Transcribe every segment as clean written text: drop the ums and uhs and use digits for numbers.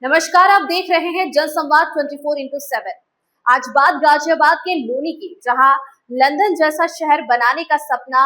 नमस्कार, आप देख रहे हैं जनसंवाद 24x7। आज बात गाजियाबाद के लोनी की, जहां लंदन जैसा शहर बनाने का सपना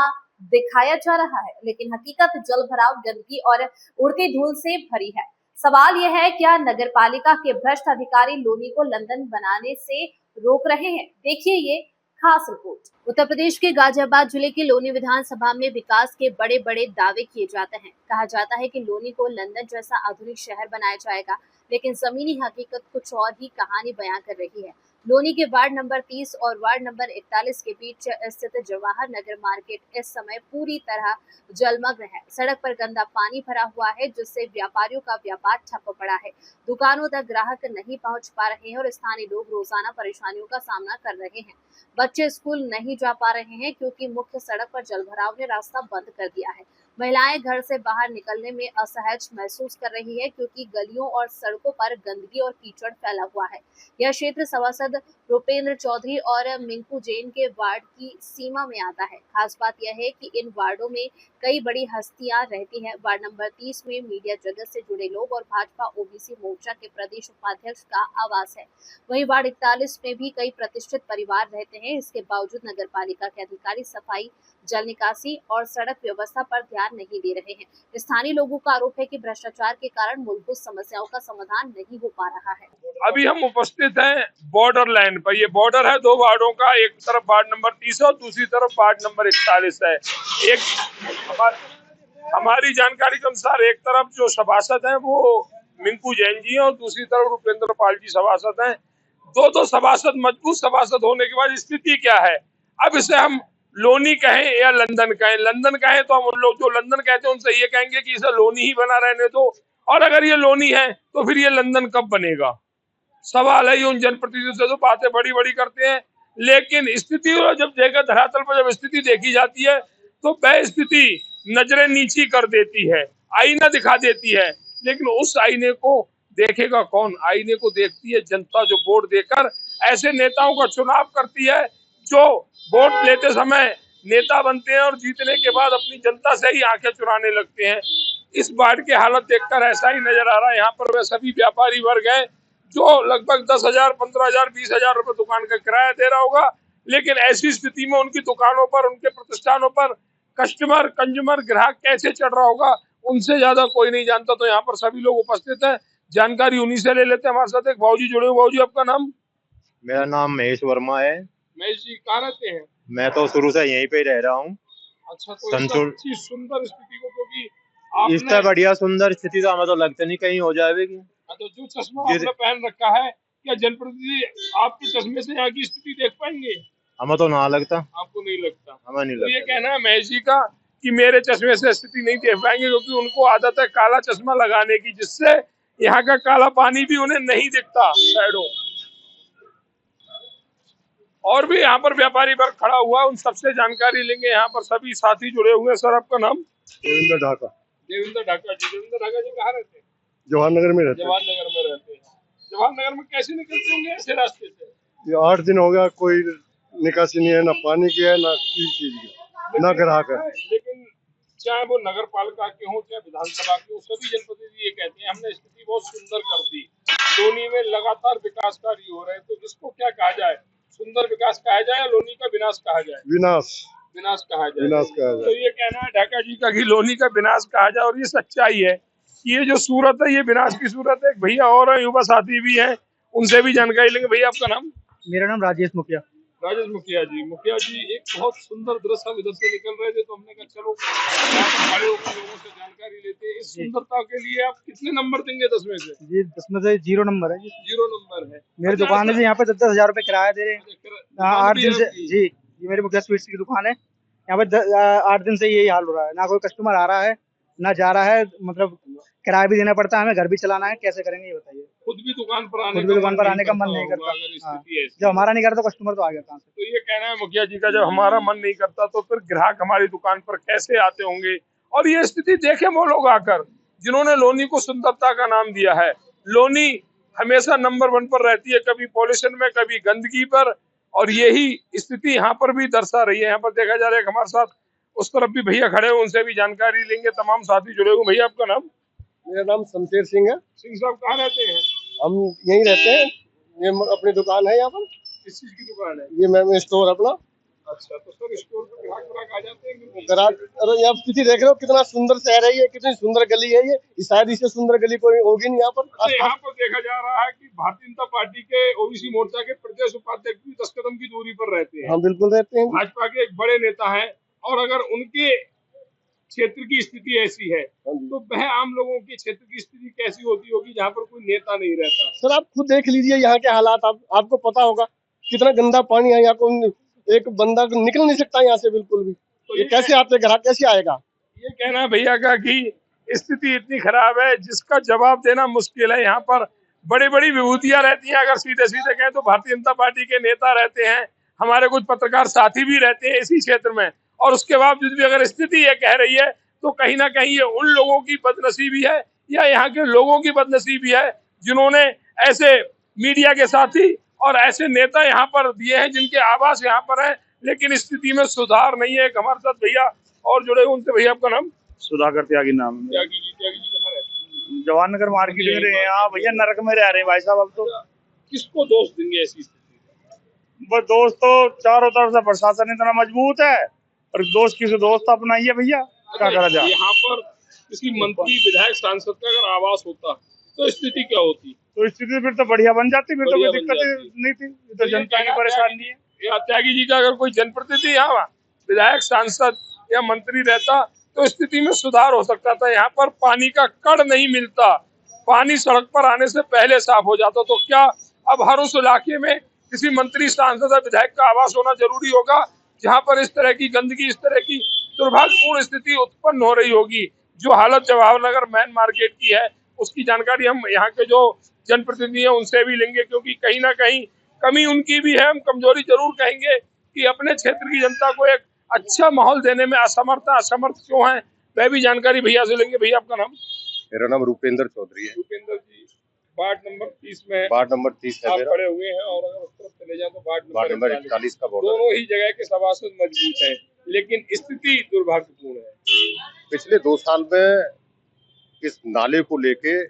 दिखाया जा रहा है, लेकिन हकीकत जलभराव, गंदगी और उड़ती धूल से भरी है। सवाल यह है, क्या नगरपालिका के भ्रष्ट अधिकारी लोनी को लंदन बनाने से रोक रहे हैं? देखिए ये खास रिपोर्ट। उत्तर प्रदेश के गाजियाबाद जिले की लोनी विधानसभा में विकास के बड़े बड़े दावे किए जाते हैं। कहा जाता है कि लोनी को लंदन जैसा आधुनिक शहर बनाया जाएगा, लेकिन जमीनी हकीकत कुछ और ही कहानी बयां कर रही है। लोनी के वार्ड नंबर 30 और वार्ड नंबर 41 के बीच स्थित जवाहर नगर मार्केट इस समय पूरी तरह जलमग्न है। सड़क पर गंदा पानी भरा हुआ है, जिससे व्यापारियों का व्यापार ठप पड़ा है। दुकानों तक ग्राहक नहीं पहुंच पा रहे हैं और स्थानीय लोग रोजाना परेशानियों का सामना कर रहे हैं। बच्चे स्कूल नहीं जा पा रहे हैं क्योंकि मुख्य सड़क पर जलभराव ने रास्ता बंद कर दिया है। महिलाएं घर से बाहर निकलने में असहज महसूस कर रही है क्योंकि गलियों और सड़कों पर गंदगी और कीचड़ फैला हुआ है। यह क्षेत्र सभासद रूपेंद्र चौधरी और मिंकू जैन के वार्ड की सीमा में आता है। खास बात यह है कि इन वार्डों में कई बड़ी हस्तियां रहती हैं। वार्ड नंबर 30 में मीडिया जगत से जुड़े लोग और भाजपा ओबीसी मोर्चा के प्रदेश उपाध्यक्ष का आवास है। वहीं वार्ड 41 में भी कई प्रतिष्ठित परिवार रहते हैं। इसके बावजूद नगरपालिका के अधिकारी सफाई, जल निकासी और सड़क व्यवस्था पर ध्यान नहीं दे रहे हैं। स्थानीय लोगों का आरोप है कि भ्रष्टाचार के कारण मूलभूत समस्याओं का समाधान नहीं हो पा रहा है। अभी हम उपस्थित हैं बॉर्डर लाइन पर। ये बॉर्डर है दो वार्डों का, एक तरफ वार्ड नंबर 30 और दूसरी तरफ वार्ड नंबर 41 है। हमारी जानकारी के अनुसार एक तरफ जो सभासद हैं वो मिंकू जैन जी हैं और दूसरी तरफ रूपेंद्र पाल जी सभासद हैं। दो सभासद मजबूत सभासद होने के बाद स्थिति क्या है, अब इसे हम लोनी कहें या लंदन कहें। लंदन कहें तो हम उन लोग जो लंदन कहते हैं उनसे ये कहेंगे कि इसे लोनी ही बना रहने दो, और अगर ये लोनी है तो फिर ये लंदन कब बनेगा। सवाल है ये उन जनप्रतिनिधियों से, जो बातें बड़ी बड़ी करते हैं, लेकिन स्थिति जब जगह धरातल पर जब स्थिति देखी जाती है तो वह स्थिति नजरें नीची कर देती है, आईना दिखा देती है। लेकिन उस आईने को देखेगा कौन? आईने को देखती है जनता, जो वोट देकर ऐसे नेताओं का चुनाव करती है जो वोट लेते समय नेता बनते हैं और जीतने के बाद अपनी जनता से ही आंखें चुराने लगते हैं। इस वार्ड की हालत देखकर ऐसा ही नजर आ रहा है। यहाँ पर वह सभी व्यापारी वर्ग है जो लगभग 10,000, 15,000, 20,000 रुपए दुकान का किराया दे रहा होगा, लेकिन ऐसी स्थिति में उनकी दुकानों पर, उनके प्रतिष्ठानों पर कस्टमर, कंज्यूमर, ग्राहक कैसे चढ़ रहा होगा, उनसे ज्यादा कोई नहीं जानता। तो यहाँ पर सभी लोग उपस्थित हैं, जानकारी उन्हीं से ले लेते हैं। हमारे साथ एक भाऊजी जुड़े हुए। भाऊजी, आपका नाम? मेरा नाम महेश वर्मा है। महेश जी, कहाँ रहते हैं? मैं तो शुरू से यहीं पे रह रहा हूँ। अच्छा, तो अच्छी सुंदर स्थिति को, क्योंकि इससे बढ़िया सुंदर स्थिति तो हमें तो लगता नहीं कहीं हो जाएगी। तो जो चश्मा आपने पहन रखा है, क्या जनप्रतिनिधि आपके चश्मे से यहाँ की स्थिति देख पाएंगे? हमें तो ना लगता। आपको नहीं लगता? हमें नहीं तो लगता। ये कहना है महेश जी का कि मेरे चश्मे से स्थिति नहीं देख पाएंगे, क्योंकि उनको आदत है काला चश्मा लगाने की, जिससे यहाँ का काला पानी भी उन्हें नहीं दिखता साइडों। और भी यहाँ पर व्यापारी वर्ग खड़ा हुआ, उन सबसे जानकारी लेंगे। यहाँ पर सभी साथी जुड़े हुए हैं। सर, आपका नाम? देवेंद्र ढाका। देवेंद्र ढाका जी। देवेंद्र ढाका जी कहाँ रहते हैं? जवाहर नगर में रहते हैं। जवाहर नगर में रहते हैं। जवाहर नगर में कैसे निकलते होंगे ऐसे रास्ते से? ये 8 दिन हो गया, कोई निकासी नहीं है, ना पानी की है, ना किसी चीज की, ना ग्राहक है। लेकिन चाहे वो नगर पालिका के हों, चाहे विधानसभा के हों, सभी जनप्रतिनिधि ये कहते हैं हमने स्थिति बहुत सुंदर कर दी। लोनी में लगातार विकास कार्य हो रहे हैं, तो इसको क्या कहा जाए? सुंदर विकास कहा जाए या लोनी का विनाश कहा जाए? विनाश। विनाश कहा जाए। विनाश कहा जाए। तो ये कहना है ढाका जी का कि लोनी का विनाश कहा जाए, और ये सच्चाई है। ये जो सूरत है, ये विनाश की सूरत है। भैया और युवा साथी भी हैं, उनसे भी जानकारी लेंगे। भैया, आपका नाम? मेरा नाम राजेश मुखिया। राजेश मुखिया जी। मुखिया जी, एक बहुत सुंदर दृश्य हम इधर से निकल रहे थे, तो हमने कहा चलो खड़े होकर लोगों से जानकारी लेते हैं। इस सुंदरता के लिए आप कितने नंबर देंगे 10 में से? जी 10 में से 0 नंबर है जी। 0 नंबर है। मेरी दुकान से यहाँ पे 10,000 रुपए किराया दे रहे हैं। 8 दिन से जी, ये मेरी मुखिया स्वीट्स की दुकान है। यहाँ पे 8 दिन से यही हाल हो रहा है, ना कोई कस्टमर आ रहा है ना जा रहा है। मतलब किराया भी देना पड़ता है, हमें घर भी चलाना है, कैसे करेंगे ये बताइए। खुद भी दुकान पर आने का मन नहीं करता। जब हमारा नहीं करता तो कस्टमर तो आ गया। तो ये कहना है मुखिया जी का, जब हमारा मन नहीं करता तो फिर ग्राहक हमारी दुकान पर कैसे आते होंगे। और ये स्थिति देखे वो लोग आकर जिन्होंने लोनी को सुंदरता का नाम दिया है। लोनी हमेशा नंबर 1 पर रहती है, कभी पॉल्यूशन में, कभी गंदगी पर, और यही स्थिति यहाँ पर भी दर्शा रही है। यहाँ पर देखा जा रहा है हमारे साथ उस तरफ भी भैया खड़े हैं, उनसे भी जानकारी लेंगे। तमाम साथी जुड़े हुए। भैया, आपका नाम? मेरा नाम शमशेर सिंह है। सिंह साहब कहाँ रहते हैं? हम यहीं रहते हैं। ये अपनी दुकान है यहाँ पर। किस चीज की दुकान है? ये मैं स्टोर अपना। अच्छा, तो सर स्टोर पे ग्राहक आ जाते हैं कि नहीं? ग्राहक, अरे यहाँ स्थिति देख रहे हो, कितना सुंदर शहर है ये, कितनी सुंदर गली है ये शायद इससे सुंदर गली कोई होगी नहीं यहाँ पर। अच्छा, यहाँ पर देखा जा रहा है कि भारतीय जनता पार्टी के ओबीसी मोर्चा के प्रदेश उपाध्यक्ष भी 10 कदम की दूरी पर रहते हैं। हम बिल्कुल रहते हैं। भाजपा के एक बड़े नेता हैं, और अगर उनके क्षेत्र की स्थिति ऐसी है तो वह आम लोगों के क्षेत्र की स्थिति कैसी होती होगी जहाँ पर कोई नेता नहीं रहता? सर आप खुद देख लीजिए यहाँ के हालात, आपको पता होगा कितना गंदा पानी है यहाँ को। एक बंदा निकल नहीं सकता यहाँ से बिल्कुल भी। तो ये कैसे आपके ग्राहक कैसे आएगा? ये कहना भैया का कि स्थिति इतनी खराब है जिसका जवाब देना मुश्किल है। यहाँ पर बड़ी बड़ी विभूतियां रहती हैं, अगर सीधे सीधे कहें तो भारतीय जनता पार्टी के नेता रहते हैं, हमारे कुछ पत्रकार साथी भी रहते हैं इसी क्षेत्र में, और उसके बावजूद भी अगर स्थिति ये कह रही है तो कहीं ना कहीं ये उन लोगों की बदनसीबी है या यहाँ के लोगों की बदनसीबी है जिन्होंने ऐसे मीडिया के साथी और ऐसे नेता यहाँ पर दिए हैं जिनके आवास यहाँ पर है, लेकिन स्थिति में सुधार नहीं है। एक हमारे साथ भैया और जुड़े हुए उनसे, भैया आपका नाम? सुधाकर त्यागी नाम है। त्यागी जी कहाँ रहते हैं? जवान नगर मार्केट में रहे हैं। हाँ भैया, नरक में रह रहे हैं भाई साहब अब तो। किसको दोष देंगे ऐसी स्थिति? बस दोस्त तो चारों तरफ से प्रशासन इतना मजबूत है, और दोस्त किसी दोस्त अपना ही है भैया, क्या करा जाए। यहाँ पर किसी मंत्री विधायक सांसद का अगर आवास होता तो स्थिति क्या होती? तो स्थिति फिर तो बढ़िया बन जाती, फिर तो बढ़िया कोई बन दिक्कत जाती। नहीं थी। ये तो जनता की परेशानी है। या त्यागी जी का अगर कोई जनप्रतिनिधि यहाँ विधायक सांसद या मंत्री रहता तो स्थिति में सुधार हो सकता था। यहाँ पर पानी का कड़ नहीं मिलता, पानी सड़क पर आने से पहले साफ हो जाता। तो क्या अब हर उस इलाके में किसी मंत्री सांसद या विधायक का आवास होना जरूरी होगा जहाँ पर इस तरह की गंदगी, इस तरह की दुर्भाग्यपूर्ण स्थिति उत्पन्न हो रही होगी? जो हालत जवाहरनगर मेन मार्केट की है उसकी जानकारी हम यहाँ के जो जनप्रतिनिधि हैं उनसे भी लेंगे, क्योंकि कहीं ना कहीं कमी उनकी भी है। हम कमजोरी जरूर कहेंगे कि अपने क्षेत्र की जनता को एक अच्छा माहौल देने में असमर्थ क्यों है, वह भी जानकारी भैया से लेंगे। भैया आपका नाम? मेरा नाम रूपेंद्र चौधरी है। भूपेंद्र जी, वार्ड नंबर 30 में वार्ड नंबर 30 है आप मेरा। खड़े हुए हैं, और अगर उस तरफ चले जाए तो वार्ड नंबर 41 का बॉर्डर। दोनों ही जगह के सभासद मजबूत हैं, लेकिन स्थिति दुर्भाग्यपूर्ण है। पिछले 2 साल में इस नाले को लेके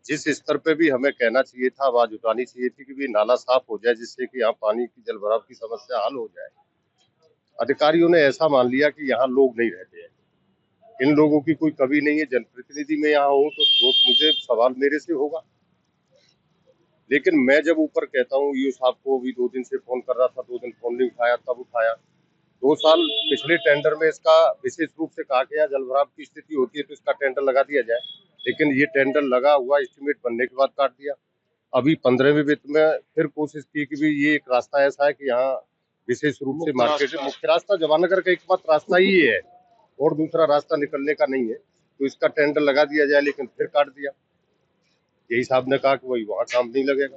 जिस स्तर पे भी हमें कहना चाहिए था, आवाज उठानी चाहिए थी कि भी नाला साफ हो जाए, जिससे कि यहाँ पानी की जल भराव की समस्या हल हो जाए, अधिकारियों ने ऐसा मान लिया कि यहाँ लोग नहीं रहते हैं, इन लोगों की कोई कमी नहीं है। जनप्रतिनिधि में यहाँ हूँ तो मुझे सवाल मेरे से होगा, लेकिन मैं जब ऊपर कहता हूँ, ईओ साहब को भी 2 दिन से फोन कर रहा था, 2 दिन फोन नहीं उठाया, तब उठाया। 2 साल पिछले टेंडर में इसका विशेष रूप से कहा गया जल भराव की स्थिति होती है तो इसका टेंडर लगा दिया जाए, लेकिन ये टेंडर लगा हुआ एस्टिमेट बनने के बाद काट दिया। अभी 15वें वित्त में फिर कोशिश की कि भी ये एक रास्ता ऐसा है कि यहाँ विशेष रूप से मार्केट मुख्य रास्ता जवाहरनगर का एकमात्र रास्ता ही है और दूसरा रास्ता निकलने का नहीं है, तो इसका टेंडर लगा दिया जाए, लेकिन फिर काट दिया। यही साहब ने कहा कि वही वहाँ काम नहीं लगेगा।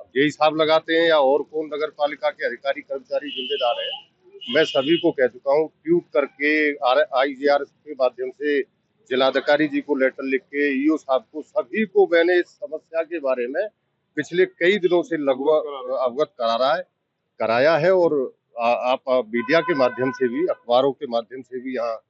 अब यही साहब लगाते हैं या और कौन नगर पालिका के अधिकारी कर्मचारी जिम्मेदार है? मैं सभी को कह चुका हूँ, ट्वीट करके IGR के माध्यम से जिलाधिकारी जी को लेटर लिख के, ईओ साहब को, सभी को मैंने इस समस्या के बारे में पिछले कई दिनों से लगभग अवगत कराया है। और आप मीडिया के माध्यम से भी, अखबारों के माध्यम से भी यहाँ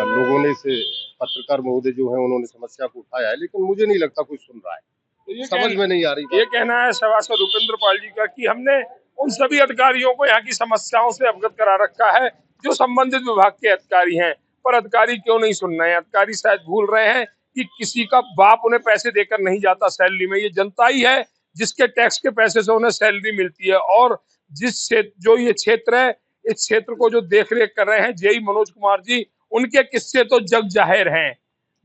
लोगों ने इसे, पत्रकार महोदय जो है उन्होंने समस्या को उठाया है, लेकिन मुझे नहीं लगता कोई सुन रहा है। तो ये समझ में नहीं आ रही। ये कहना है सभासद रूपेंद्र पाल जी का कि हमने उन सभी अधिकारियों को यहाँ की समस्याओं से अवगत करा रखा है जो संबंधित विभाग के अधिकारी हैं, पर अधिकारी क्यों नहीं सुन रहे हैं? अधिकारी शायद भूल रहे हैं कि किसी का बाप उन्हें पैसे देकर नहीं जाता सैलरी में, ये जनता ही है जिसके टैक्स के पैसे से उन्हें सैलरी मिलती है। और जो ये क्षेत्र है, इस क्षेत्र को जो देख रेख कर रहे हैं जेई मनोज कुमार जी, उनके किस्से तो जग जाहिर हैं।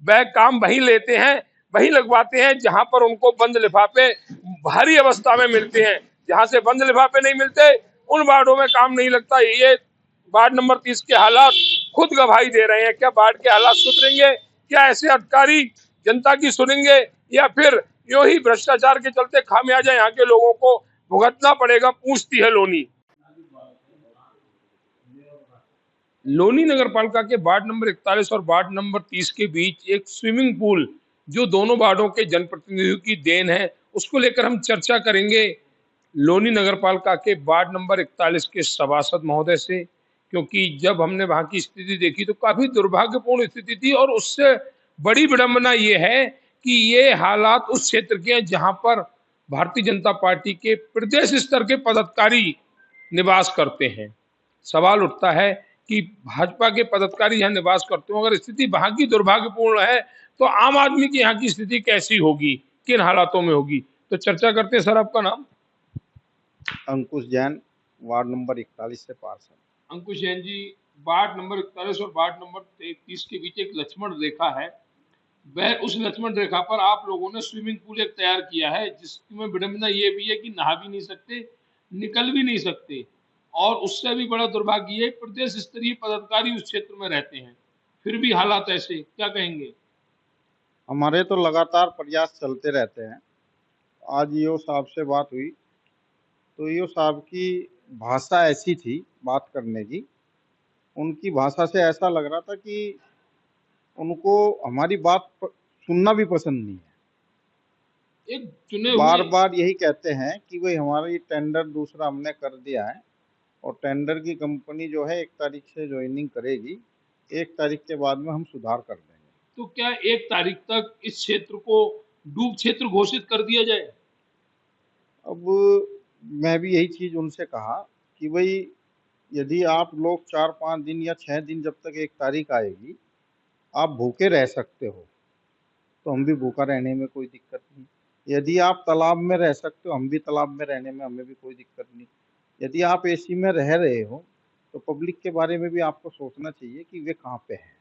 वह काम वही लेते हैं, वही लगवाते हैं जहां पर उनको बंद लिफाफे भारी अवस्था में मिलते हैं। जहां से बंद लिफाफे नहीं मिलते उन वार्डों में काम नहीं लगता। ये वार्ड नंबर 30 के हालात खुद गवाही दे रहे हैं। क्या वार्ड के हालात सुधरेंगे? क्या ऐसे अधिकारी जनता की सुनेंगे, या फिर यूं ही भ्रष्टाचार के चलते खामियाजा यहाँ के लोगों को भुगतना पड़ेगा? पूछती है लोनी नगर पालिका के वार्ड नंबर 41 और वार्ड नंबर 30 के बीच एक स्विमिंग पूल जो दोनों वार्डों के जनप्रतिनिधियों की देन है, उसको लेकर हम चर्चा करेंगे लोनी नगर पालिका के वार्ड नंबर 41 के सभासद महोदय से, क्योंकि जब हमने वहां की स्थिति देखी तो काफी दुर्भाग्यपूर्ण स्थिति थी। और उससे बड़ी विडंबना ये है कि ये हालात उस क्षेत्र के हैं जहां पर भारतीय जनता पार्टी के प्रदेश स्तर के पदाधिकारी निवास करते हैं। सवाल उठता है कि भाजपा के पदाधिकारी यहाँ निवास करते हो, अगर स्थिति वहां की दुर्भाग्यपूर्ण है तो आम आदमी की यहाँ की स्थिति कैसी होगी, किन हालातों में होगी? तो चर्चा करते हैं। सर, आपका नाम? अंकुश जैन, वार्ड नंबर 41 से पार्षद। अंकुश जैन जी, वार्ड नंबर 41 और वार्ड नंबर 33 के बीच एक लक्ष्मण रेखा है। वह उस लक्ष्मण रेखा पर आप लोगों ने स्विमिंग पूल एक तैयार किया है, जिसमें विडंबना ये भी है कि नहा भी नहीं सकते, निकल भी नहीं सकते, और उससे भी बड़ा दुर्भाग्य है प्रदेश स्तरीय पदाधिकारी उस क्षेत्र में रहते हैं, फिर भी हालात ऐसे, क्या कहेंगे? हमारे तो लगातार प्रयास चलते रहते हैं। आज ईओ साहब से बात हुई तो ईओ साहब की भाषा ऐसी थी बात करने की, उनकी भाषा से ऐसा लग रहा था कि उनको हमारी बात सुनना भी पसंद नहीं है। एक चुने बार हुए बार यही कहते हैं कि भाई हमारा ये टेंडर दूसरा हमने कर दिया है और टेंडर की कंपनी जो है 1 तारीख से ज्वाइनिंग करेगी, 1 तारीख के बाद में हम सुधार कर देंगे। तो क्या 1 तारीख तक इस क्षेत्र को डूब क्षेत्र घोषित कर दिया जाए? अब मैं भी यही चीज उनसे कहा कि भाई यदि आप लोग 4-5 दिन या 6 दिन जब तक 1 तारीख आएगी आप भूखे रह सकते हो तो हम भी भूखा रहने में कोई दिक्कत नहीं। यदि आप तालाब में रह सकते हो, हम भी तालाब में रहने में हमें भी कोई दिक्कत नहीं। यदि आप एसी में रह रहे हो तो पब्लिक के बारे में भी आपको सोचना चाहिए कि वे कहाँ पे हैं।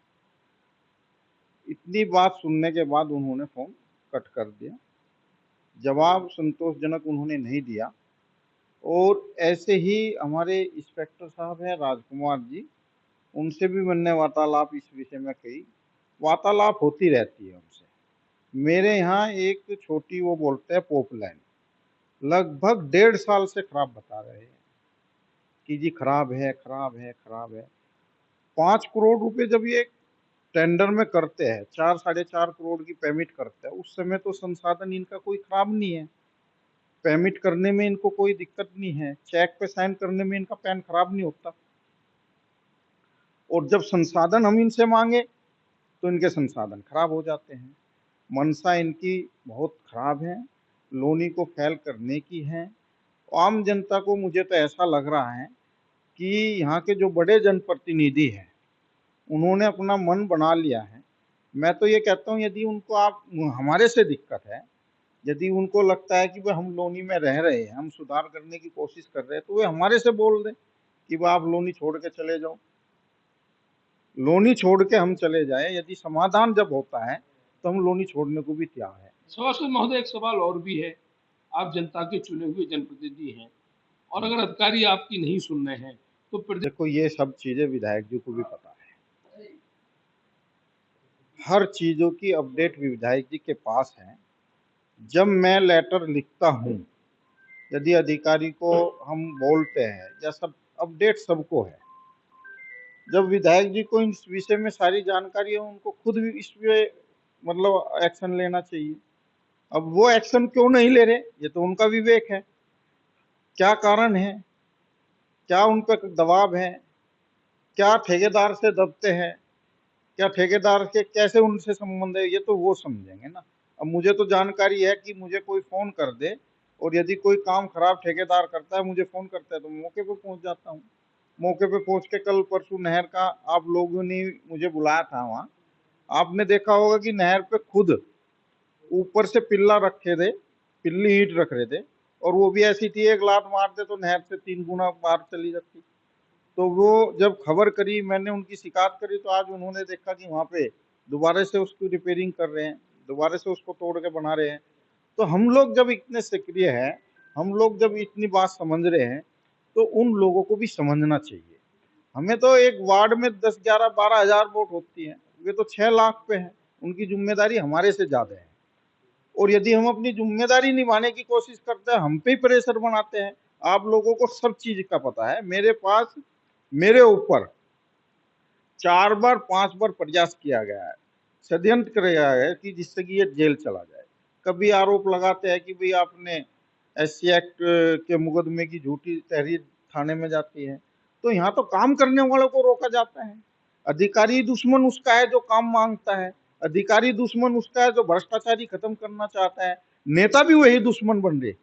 इतनी बात सुनने के बाद उन्होंने फोन कट कर दिया, जवाब संतोषजनक उन्होंने नहीं दिया। और ऐसे ही हमारे इंस्पेक्टर साहब हैं राजकुमार जी, उनसे भी मैंने वार्तालाप इस विषय में कही, वार्तालाप होती रहती है उनसे। मेरे यहाँ एक छोटी वो बोलते हैं पोपलाइन, लगभग 1.5 साल से खराब बता रहे हैं कि जी खराब है खराब है खराब है। 5 करोड़ रुपए जब ये टेंडर में करते हैं, 4-4.5 करोड़ की पेमेंट करते हैं, उस समय तो संसाधन इनका कोई खराब नहीं है, पेमेंट करने में इनको कोई दिक्कत नहीं है, चेक पे साइन करने में इनका पेन खराब नहीं होता। और जब संसाधन हम इनसे मांगे तो इनके संसाधन खराब हो जाते हैं। मनसा इनकी बहुत खराब है, लोनी को फेल करने की है। आम जनता को मुझे तो ऐसा लग रहा है कि यहाँ के जो बड़े जनप्रतिनिधि हैं उन्होंने अपना मन बना लिया है। मैं तो ये कहता हूँ यदि उनको आप हमारे से दिक्कत है, यदि उनको लगता है कि भाई हम लोनी में रह रहे हैं, हम सुधार करने की कोशिश कर रहे हैं, तो वे हमारे से बोल दें कि भाई आप लोनी छोड़ के चले जाओ, लोनी छोड़ के हम चले जाए। यदि समाधान जब होता है तो हम लोनी छोड़ने को भी तैयार है। सभासद महोदय, एक सवाल और भी है। आप जनता के चुने हुए जनप्रतिनिधि हैं, और अगर अधिकारी आपकी नहीं सुन रहे हैं तो प्रदेश देखो ये सब चीजें विधायक जी को भी पता है, हर चीजों की अपडेट विधायक जी के पास है। जब मैं लेटर लिखता हूँ, यदि अधिकारी को हम बोलते हैं, या सब अपडेट सबको है, जब विधायक जी को इस विषय में सारी जानकारी है उनको खुद भी इस पे मतलब एक्शन लेना चाहिए। अब वो एक्शन क्यों नहीं ले रहे, ये तो उनका विवेक है। क्या कारण है, क्या उन पर दबाव है, क्या ठेकेदार से दबते हैं, क्या ठेकेदार के कैसे उनसे संबंध है, ये तो वो समझेंगे ना। अब मुझे तो जानकारी है कि मुझे कोई फोन कर दे और यदि कोई काम खराब ठेकेदार करता है, मुझे फोन करता है तो मौके पे पहुंच जाता हूँ। मौके पे पहुंच के कल परसों नहर का आप लोगों ने मुझे बुलाया था, वहाँ आपने देखा होगा कि नहर पे खुद ऊपर से पिल्ला रखे थे, पिल्ली ईंट रख रहे थे, और वो भी ऐसी थी एक लात मारते तो नहर से 3 गुना बाहर चली जाती। तो वो जब खबर करी, मैंने उनकी शिकायत करी, तो आज उन्होंने देखा कि वहाँ पे दोबारा से उसकी रिपेयरिंग कर रहे हैं, दोबारा से उसको तोड़ के बना रहे हैं। तो हम लोग जब इतने सक्रिय हैं, हम लोग जब इतनी बात समझ रहे हैं, तो उन लोगों को भी समझना चाहिए। हमें तो एक वार्ड में 10, 11, 12 हजार वोट होती है, वे तो 6 लाख पे हैं, उनकी जिम्मेदारी हमारे से ज्यादा है। और यदि हम अपनी जिम्मेदारी निभाने की कोशिश करते हैं, हम पे ही प्रेशर बनाते हैं। आप लोगों को सब चीज का पता है। मेरे पास मेरे ऊपर 4 बार 5 बार प्रयास किया गया है, षड्यंत्र किया गया है कि जिससे कि ये जेल चला जाए। कभी आरोप लगाते हैं कि भाई आपने SC एक्ट के मुकदमे की झूठी तहरीर थाने में जाती है। तो यहाँ तो काम करने वालों को रोका जाता है। अधिकारी दुश्मन उसका है जो काम मांगता है। अधिकारी दुश्मन उसका है जो भ्रष्टाचारी खत्म करना चाहता है, नेता भी वही दुश्मन बन रहे।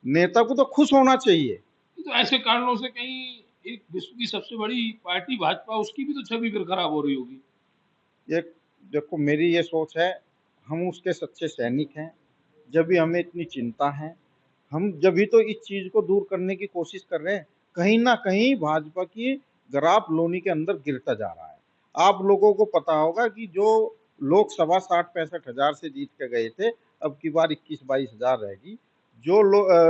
नेता को तो खुश होना चाहिए। तो ऐसे कारणों से कहीं एक विश्व की सबसे बड़ी पार्टी भाजपा, उसकी भी तो छवि फिर खराब हो रही होगी। ये देखो, मेरी ये सोच है, हम उसके सच्चे सैनिक हैं। जब भी हमें इतनी चिंता है, हम जब भी तो इस चीज को दूर करने की कोशिश कर रहे हैं। कहीं ना कहीं भाजपा की ग्राफ लोनी के अंदर गिरता जा रहा है। आप लोगों को पता होगा कि जो लोकसभा 60-65 हजार से जीत के गए थे, अब की बार 21-22 हजार रहेगी। जो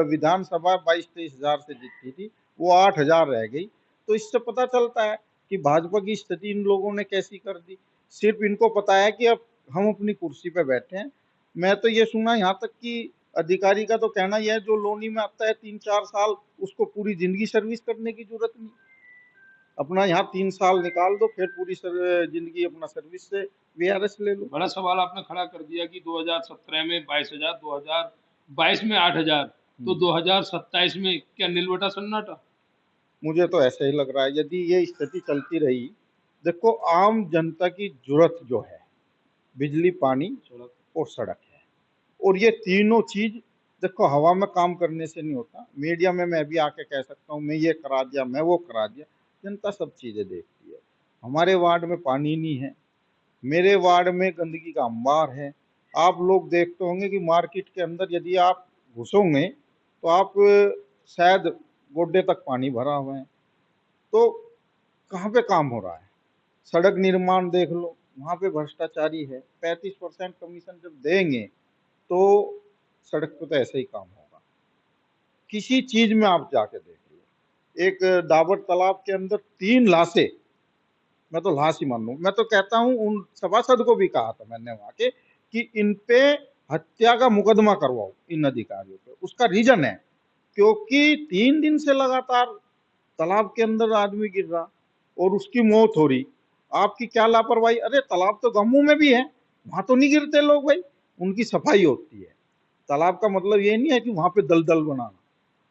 विधानसभा 22-23 हजार से जीती थी, वो 8 हजार रह गई। तो इससे पता चलता है कि भाजपा की स्थिति इन लोगों ने कैसी कर दी। सिर्फ इनको पता है कि अब हम अपनी कुर्सी पे बैठे हैं। मैं तो ये सुना यहाँ तक कि अधिकारी का तो कहना यह है, जो लोनी में आता है 3-4 साल, उसको पूरी जिंदगी सर्विस करने की जरूरत नहीं। अपना यहाँ 3 साल निकाल दो, फिर पूरी जिंदगी अपना सर्विस से वीआरएस ले लो। बड़ा सवाल आपने खड़ा कर दिया कि 2017 में 22,000, 2022 में 8,000, तो 2027 में क्या निलवटा सन्नाटा? मुझे तो ऐसा ही लग रहा है। यदि ये स्थिति चलती रही, देखो आम जनता की जरूरत जो है, बिजली, पानी और सड़क है। और ये तीनों चीज देखो हवा में काम करने से नहीं होता। मीडिया में मैं भी आके कह सकता हूँ मैं ये करा दिया, मैं वो करा दिया, जनता सब चीजें देखती है। हमारे वार्ड में पानी नहीं है, मेरे वार्ड में गंदगी का अंबार है। आप लोग देखते होंगे कि मार्केट के अंदर यदि आप घुसोगे तो आप शायद गोड्डे तक पानी भरा हुआ है। तो कहाँ पे काम हो रहा है? सड़क निर्माण देख लो, वहाँ पे भ्रष्टाचारी है। 35% कमीशन जब देंगे तो सड़क पे तो ऐसे ही काम होगा। किसी चीज में आप जाके देख लो, एक डाबर तालाब के अंदर 3 लाशें, मैं तो लाश ही मान लूं। मैं तो कहता हूं, उन सभासद को भी कहा था मैंने वहां के कि इन पे हत्या का मुकदमा करवाओ इन अधिकारियों पे। उसका रीजन है क्योंकि 3 दिन से लगातार तालाब के अंदर आदमी गिर रहा और उसकी मौत हो रही। आपकी क्या लापरवाही। अरे तालाब तो गांवों में भी है, वहां तो नहीं गिरते लोग भाई, उनकी सफाई होती है। तालाब का मतलब ये नहीं है कि वहां पे दलदल बनाना,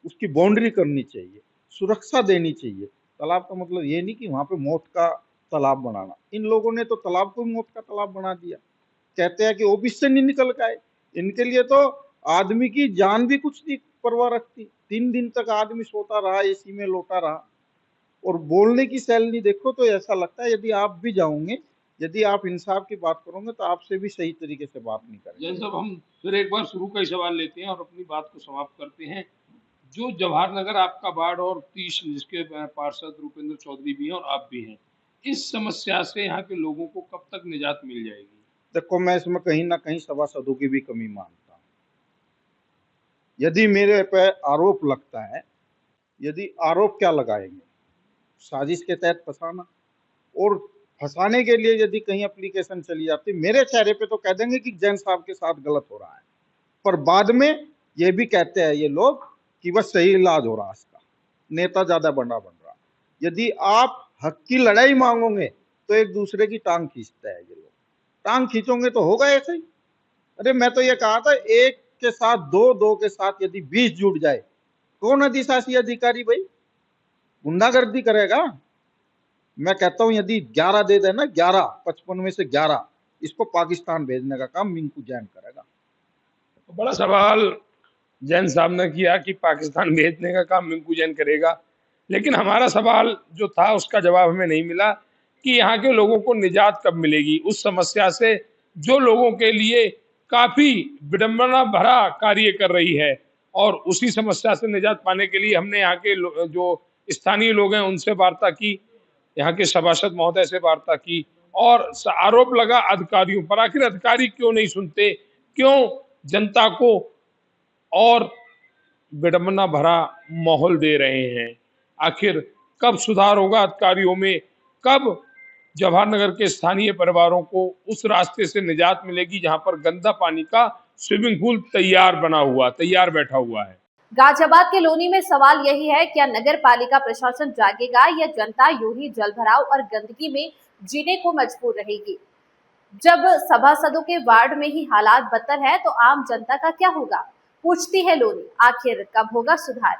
उसकी बाउंड्री करनी चाहिए, सुरक्षा देनी चाहिए। तालाब का मतलब ये नहीं कि वहां पे मौत का तालाब बनाना। इन लोगों ने तो तालाब को मौत का तालाब बना दिया। कहते हैं कि ऑफिस से नहीं निकल के आए। इनके लिए तो आदमी की जान भी कुछ नहीं परवाह रखती। 3 दिन तक आदमी सोता रहा, एसी में लोटा रहा। और बोलने की शैली देखो तो ऐसा लगता है यदि आप भी जाओगे, यदि आप इंसाफ की बात करोगे तो आपसे भी सही तरीके से बात नहीं करेंगे। जैन साहब, हम फिर एक बार शुरू का ही सवाल लेते हैं और अपनी बात को समाप्त करते हैं। जो जवाहर नगर आपका वार्ड और 30 जिसके पार्षद रूपेंद्र चौधरी भी हैं और आप भी हैं, इस समस्या से यहाँ के लोगों को कब तक निजात मिल जाएगी? देखो, मैं इसमें कहीं ना कहीं सभासदों की भी कमी मानता हूँ। यदि मेरे पे आरोप लगता है, यदि आरोप क्या लगाएंगे, साजिश के तहत फंसाना, और फंसाने के लिए यदि कहीं एप्लीकेशन चली जाती, मेरे चेहरे पे तो कह देंगे कि जैन साहब के साथ गलत हो रहा है, पर बाद में ये भी कहते हैं ये लोग कि बस सही इलाज हो रहा है इसका, नेता ज्यादा बड़ा बन रहा। यदि आप हक की लड़ाई मांगोगे तो एक दूसरे की टांग खींचते हैं ये लोग। टांग खींचोगे तो होगा ऐसे ही। अरे मैं तो ये कहा था, एक के साथ दो, दो के साथ यदि 20 जुट जाए, कौन अधिशासी अधिकारी भाई गुंडागर्दी करेगा? मैं कहता हूं यदि 11 दे देना, 11, 55 में से 11, इसको पाकिस्तान भेजने का काम मिंकू जैन करेगा। तो बड़ा सवाल जैन साहब ने किया कि पाकिस्तान भेजने का काम मिंकू जैन करेगा, लेकिन हमारा सवाल जो था उसका जवाब हमें नहीं मिला कि यहाँ के लोगों को निजात कब मिलेगी उस समस्या से जो लोगों के लिए काफी विडंबना भरा कार्य कर रही है। और उसी समस्या से निजात पाने के लिए हमने यहाँ के जो स्थानीय लोग हैं उनसे वार्ता की, यहाँ के सभासद महोदय से वार्ता की, और आरोप लगा अधिकारियों पर। आखिर अधिकारी क्यों नहीं सुनते, क्यों जनता को और विडंबना भरा माहौल दे रहे हैं? आखिर कब सुधार होगा अधिकारियों में, कब जवाहर नगर के स्थानीय परिवारों को उस रास्ते से निजात मिलेगी जहां पर गंदा पानी का स्विमिंग पूल तैयार बैठा हुआ है? गाजियाबाद के लोनी में सवाल यही है, क्या नगर पालिका प्रशासन जागेगा या जनता यूं ही जलभराव और गंदगी में जीने को मजबूर रहेगी? जब सभासदों के वार्ड में ही हालात बदतर है तो आम जनता का क्या होगा? पूछती है लोनी, आखिर कब होगा सुधार?